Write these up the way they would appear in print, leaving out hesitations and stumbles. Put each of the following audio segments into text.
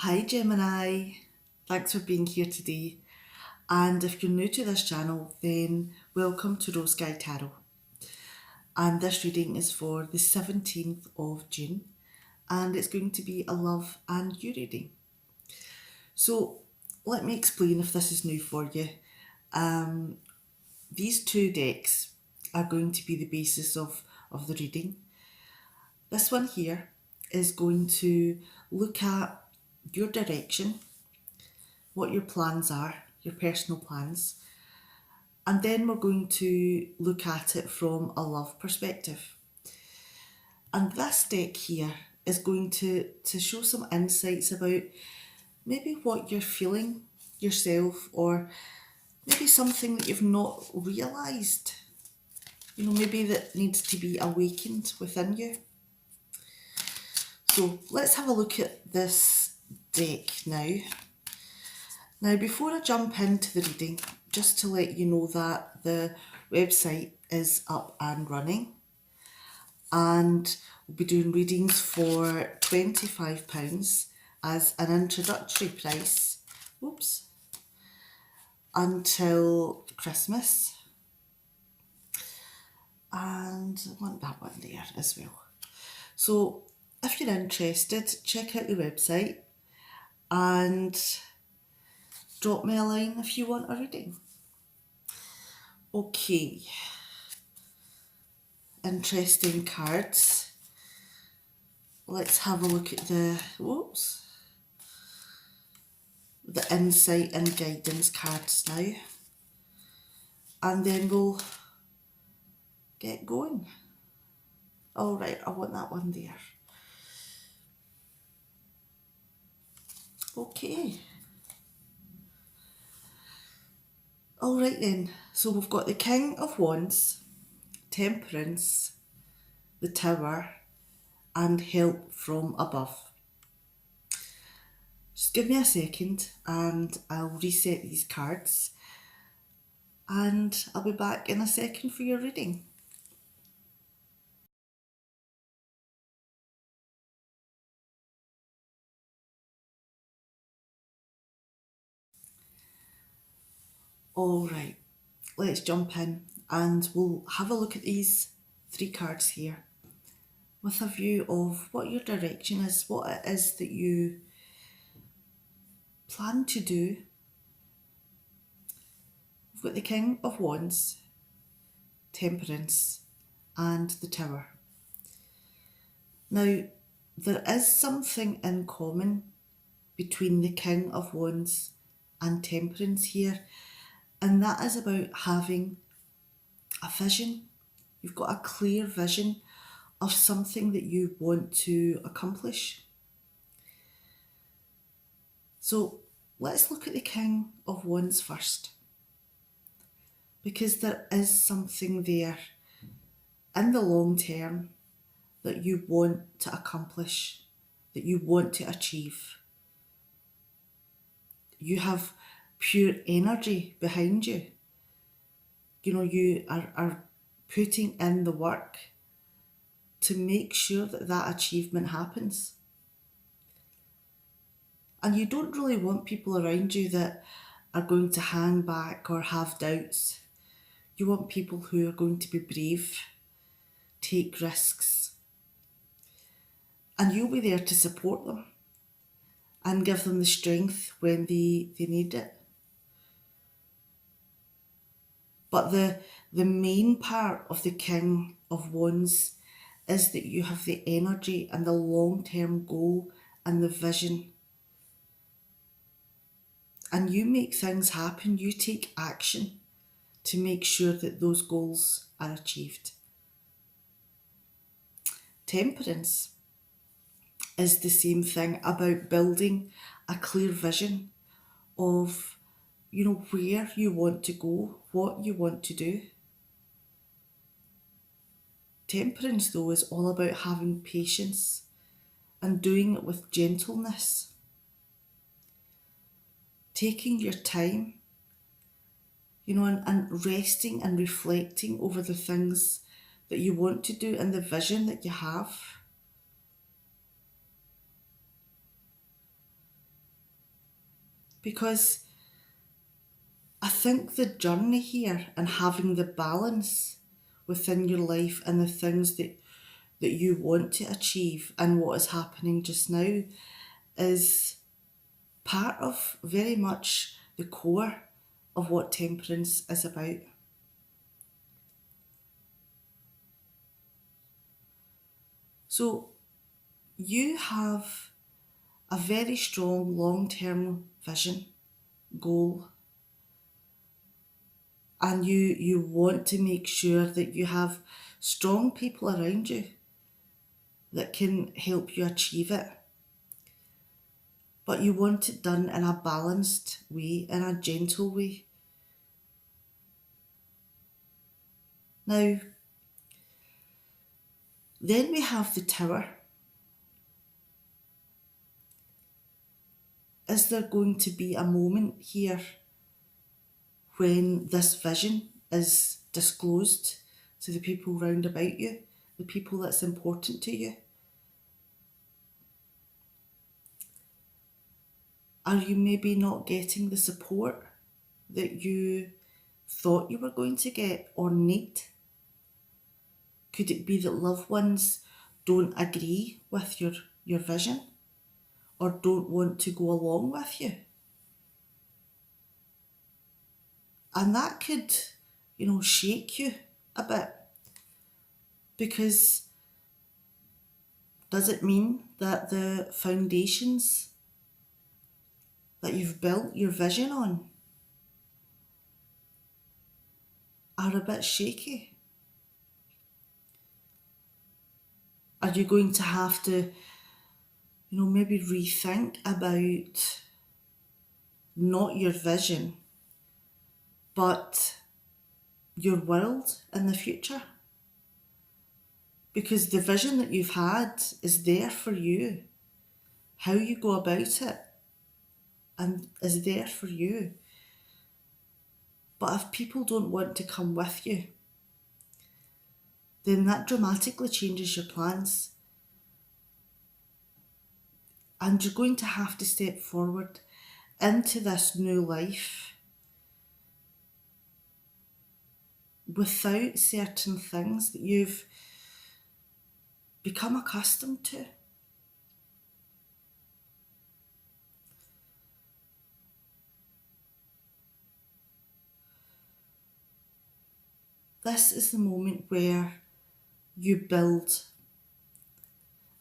Hi Gemini, thanks for being here today. And if you're new to this channel, then welcome to Rose Sky Tarot. And this reading is for the 17th of June, and it's going to be a love and you reading. So let me explain if this is new for you. These two decks are going to be the basis of the reading. This one here is going to look at your direction, what your plans are, your personal plans, and then we're going to look at it from a love perspective. And this deck here is going to show some insights about maybe what you're feeling yourself, or maybe something that you've not realised, maybe that needs to be awakened within you. So let's have a look at this deck now. Now, before I jump into the reading, just to let you know that the website is up and running, and we'll be doing readings for £25 as an introductory price, until Christmas. And I want that one there as well. So if you're interested, check out the website and drop me a line if you want a reading. Okay, interesting cards. Let's have a look at the insight and guidance cards now, and then we'll get going. All right, I want that one there. Okay. All right then, so we've got the King of Wands, Temperance, the Tower, and Help from Above. Just give me a second and I'll reset these cards, and I'll be back in a second for your reading. All right, let's jump in and we'll have a look at these three cards here with a view of what your direction is, what it is that you plan to do. We've got the King of Wands, Temperance, and the Tower. Now, there is something in common between the King of Wands and Temperance here, and that is about having a vision. You've got a clear vision of something that you want to accomplish. So let's look at the King of Wands first, because there is something there in the long term that you want to accomplish, that you want to achieve. You have pure energy behind you. You are putting in the work to make sure that that achievement happens. And you don't really want people around you that are going to hang back or have doubts. You want people who are going to be brave, take risks, and you'll be there to support them and give them the strength when they need it. But the main part of the King of Wands is that you have the energy and the long-term goal and the vision. And you make things happen, you take action to make sure that those goals are achieved. Temperance is the same thing, about building a clear vision of, where you want to go, what you want to do. Temperance, though, is all about having patience and doing it with gentleness. Taking your time, and resting and reflecting over the things that you want to do and the vision that you have. Because I think the journey here and having the balance within your life and the things that you want to achieve and what is happening just now is part of very much the core of what temperance is about. So you have a very strong long-term vision, goal, and you want to make sure that you have strong people around you that can help you achieve it. But you want it done in a balanced way, in a gentle way. Now, then we have the tower. Is there going to be a moment here when this vision is disclosed to the people round about you, the people that's important to you? Are you maybe not getting the support that you thought you were going to get or need? Could it be that loved ones don't agree with your vision or don't want to go along with you? And that could, shake you a bit, because does it mean that the foundations that you've built your vision on are a bit shaky? Are you going to have to, maybe rethink about not your vision, but your world in the future? Because the vision that you've had is there for you. How you go about it and is there for you. But if people don't want to come with you, then that dramatically changes your plans. And you're going to have to step forward into this new life without certain things that you've become accustomed to. This is the moment where you build.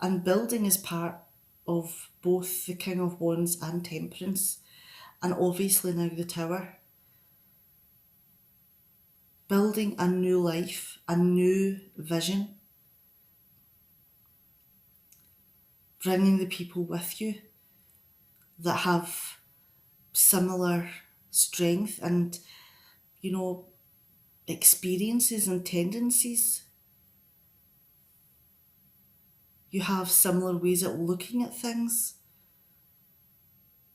And building is part of both the King of Wands and Temperance, and obviously now the Tower. Building a new life, a new vision. Bringing the people with you that have similar strength and, experiences and tendencies. You have similar ways of looking at things,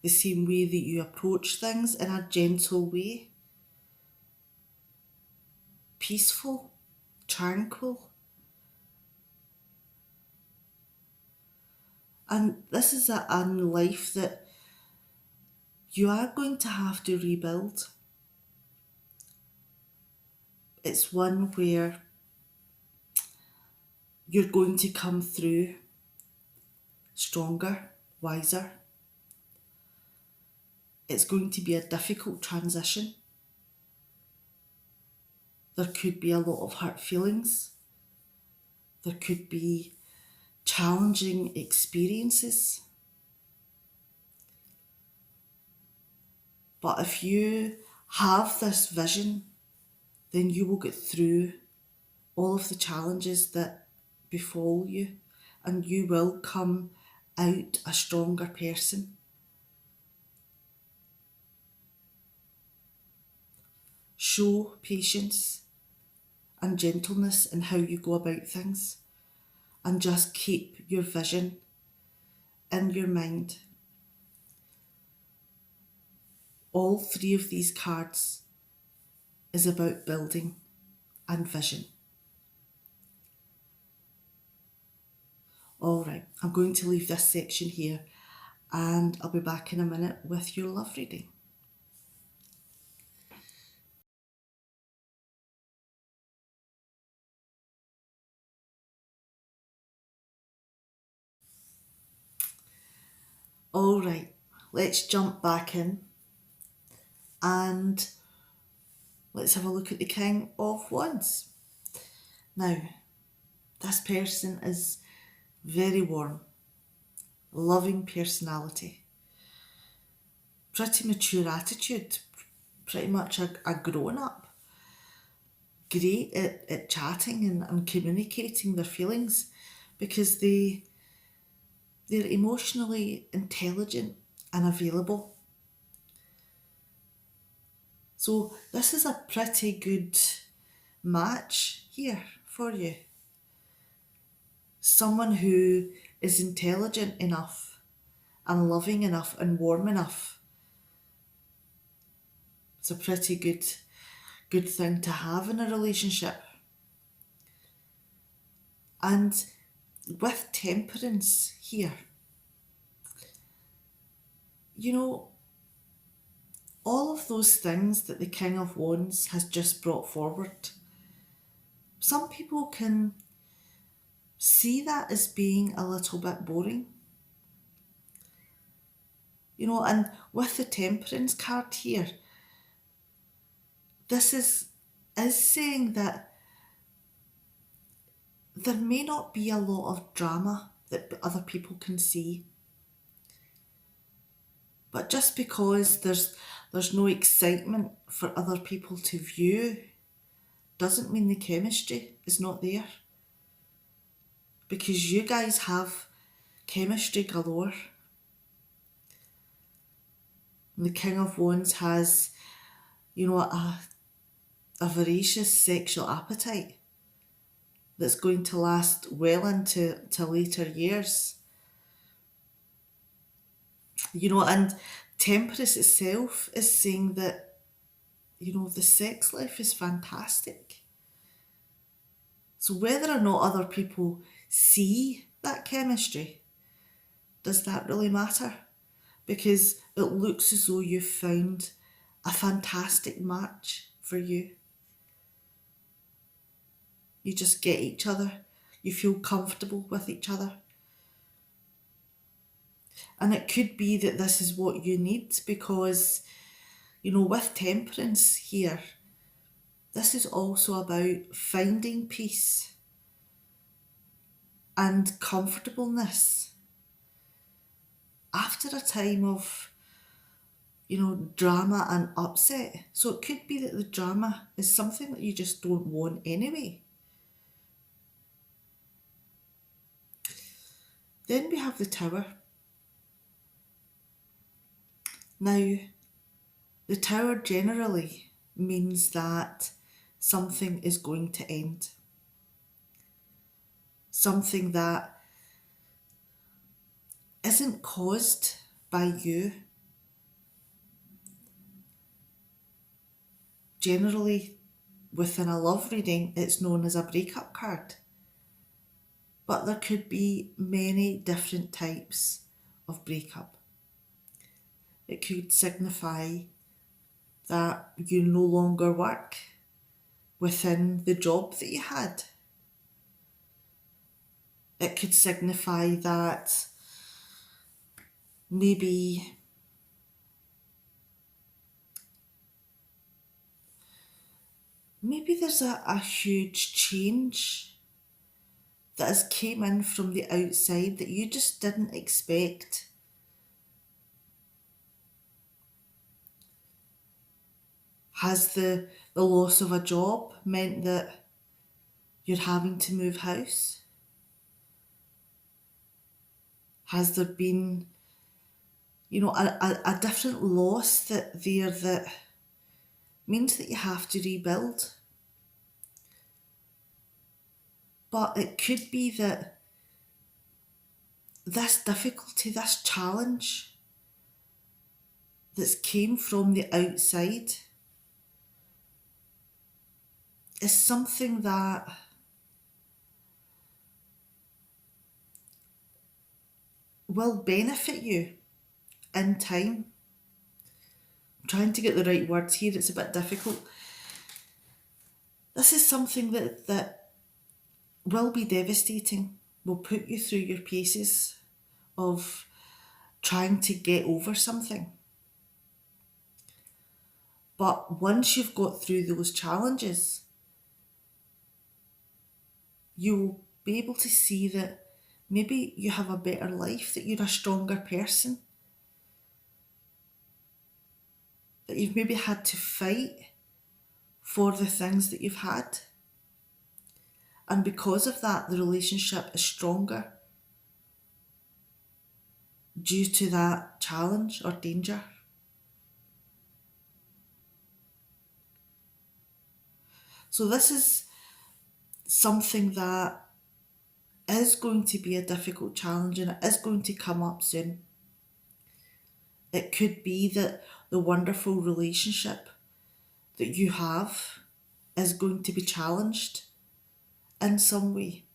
the same way that you approach things in a gentle way, peaceful, tranquil. And this is a life that you are going to have to rebuild. It's one where you're going to come through stronger, wiser. It's going to be a difficult transition. There could be a lot of hurt feelings. There could be challenging experiences. But if you have this vision, then you will get through all of the challenges that befall you, and you will come out a stronger person. Show patience and gentleness in how you go about things, and just keep your vision in your mind. All three of these cards is about building and vision. Alright, I'm going to leave this section here and I'll be back in a minute with your love reading. All right, let's jump back in and let's have a look at the King of Wands. Now, this person is very warm, loving personality, pretty mature attitude, pretty much a grown up, great at chatting and communicating their feelings because they're emotionally intelligent and available. So this is a pretty good match here for you. Someone who is intelligent enough and loving enough and warm enough. It's a pretty good thing to have in a relationship. And with temperance here, you know, all of those things that the King of Wands has just brought forward, some people can see that as being a little bit boring. You know, and with the temperance card here, this is saying that there may not be a lot of drama that other people can see. But just because there's no excitement for other people to view doesn't mean the chemistry is not there. Because you guys have chemistry galore. And the King of Wands has, you know, a voracious sexual appetite that's going to last well into later years. You know, and temperance itself is saying that, you know, the sex life is fantastic. So whether or not other people see that chemistry, does that really matter? Because it looks as though you've found a fantastic match for you. You just get each other. You feel comfortable with each other. And it could be that this is what you need because, you know, with temperance here, this is also about finding peace and comfortableness after a time of, you know, drama and upset. So it could be that the drama is something that you just don't want anyway. Then we have the Tower. Now, the Tower generally means that something is going to end. Something that isn't caused by you. Generally, within a love reading, it's known as a breakup card. But there could be many different types of breakup. It could signify that you no longer work within the job that you had. It could signify that maybe there's a huge change that has came in from the outside that you just didn't expect. Has the loss of a job meant that you're having to move house? Has there been, you know, a different loss that means that you have to rebuild? But it could be that this difficulty, this challenge that's came from the outside is something that will benefit you in time. I'm trying to get the right words here, it's a bit difficult. This is something that will be devastating, will put you through your paces of trying to get over something. But once you've got through those challenges, you'll be able to see that maybe you have a better life, that you're a stronger person, that you've maybe had to fight for the things that you've had. And because of that, the relationship is stronger due to that challenge or danger. So this is something that is going to be a difficult challenge and it is going to come up soon. It could be that the wonderful relationship that you have is going to be challenged in some way.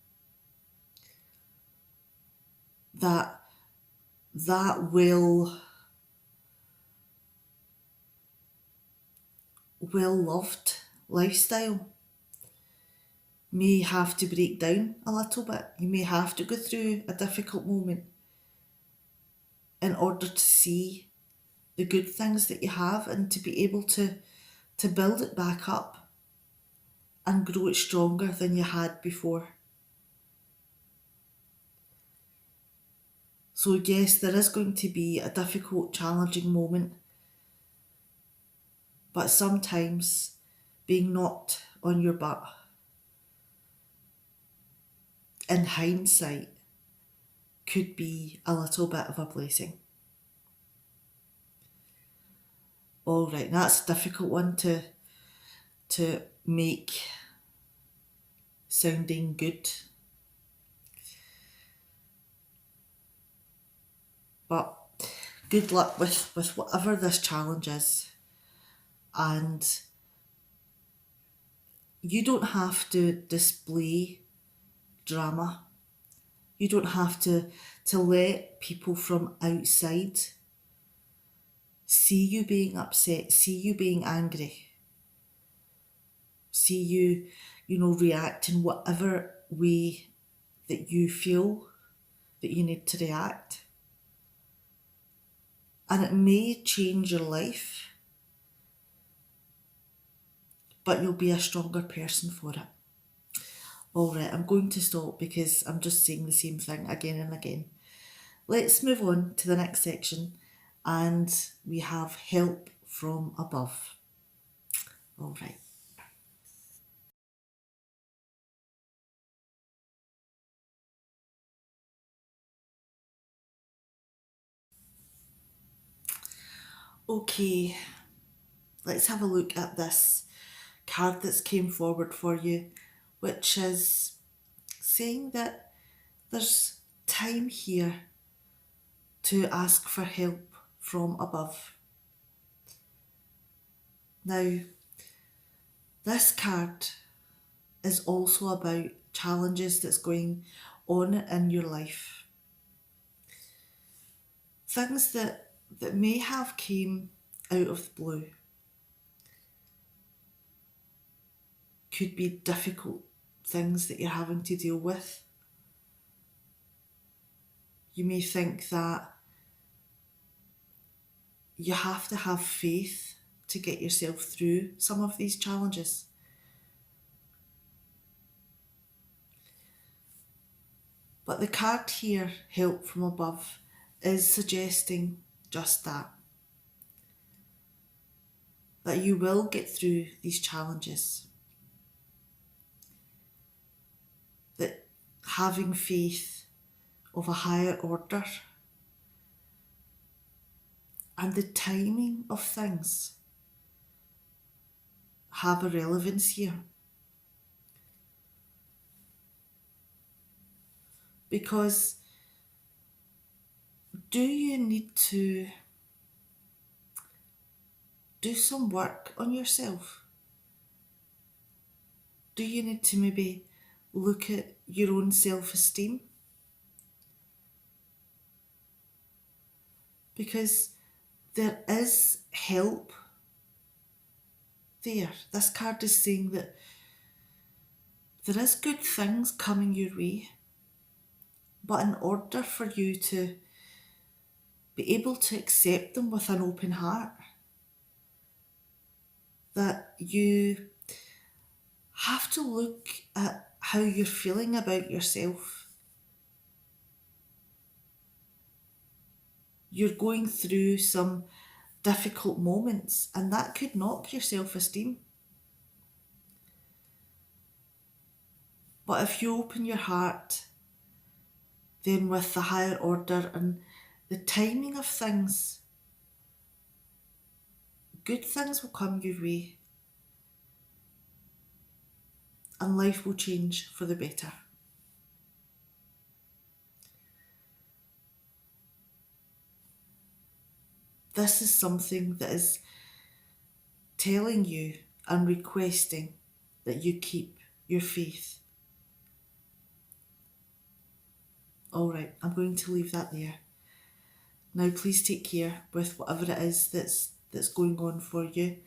That well-loved lifestyle may have to break down a little bit. You may have to go through a difficult moment in order to see the good things that you have and to be able to build it back up and grow it stronger than you had before. So yes, there is going to be a difficult, challenging moment, but sometimes being knocked on your butt in hindsight could be a little bit of a blessing. All right, that's a difficult one to make sounding good. But good luck with whatever this challenge is. And you don't have to display drama. You don't have to let people from outside see you being upset, see you being angry, see you, react in whatever way that you feel that you need to react. And it may change your life, but you'll be a stronger person for it. All right, I'm going to stop because I'm just saying the same thing again and again. Let's move on to the next section, and we have help from above. All right. Okay, let's have a look at this card that's came forward for you, which is saying that there's time here to ask for help from above. Now, this card is also about challenges that's going on in your life. Things that may have came out of the blue. Could be difficult things that you're having to deal with. You may think that you have to have faith to get yourself through some of these challenges. But the card here, help from above, is suggesting just that. That you will get through these challenges. That having faith of a higher order and the timing of things have a relevance here. Because do you need to do some work on yourself? Do you need to maybe look at your own self-esteem? because there is help there. This card is saying that there is good things coming your way, but in order for you to be able to accept them with an open heart, that you have to look at how you're feeling about yourself. You're going through some difficult moments, and that could knock your self-esteem. But if you open your heart, then with the higher order and the timing of things, good things will come your way and life will change for the better. This is something that is telling you and requesting that you keep your faith. Alright, I'm going to leave that there. Now please take care with whatever it is that's going on for you,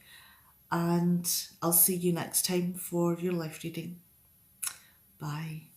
and I'll see you next time for your life reading. Bye.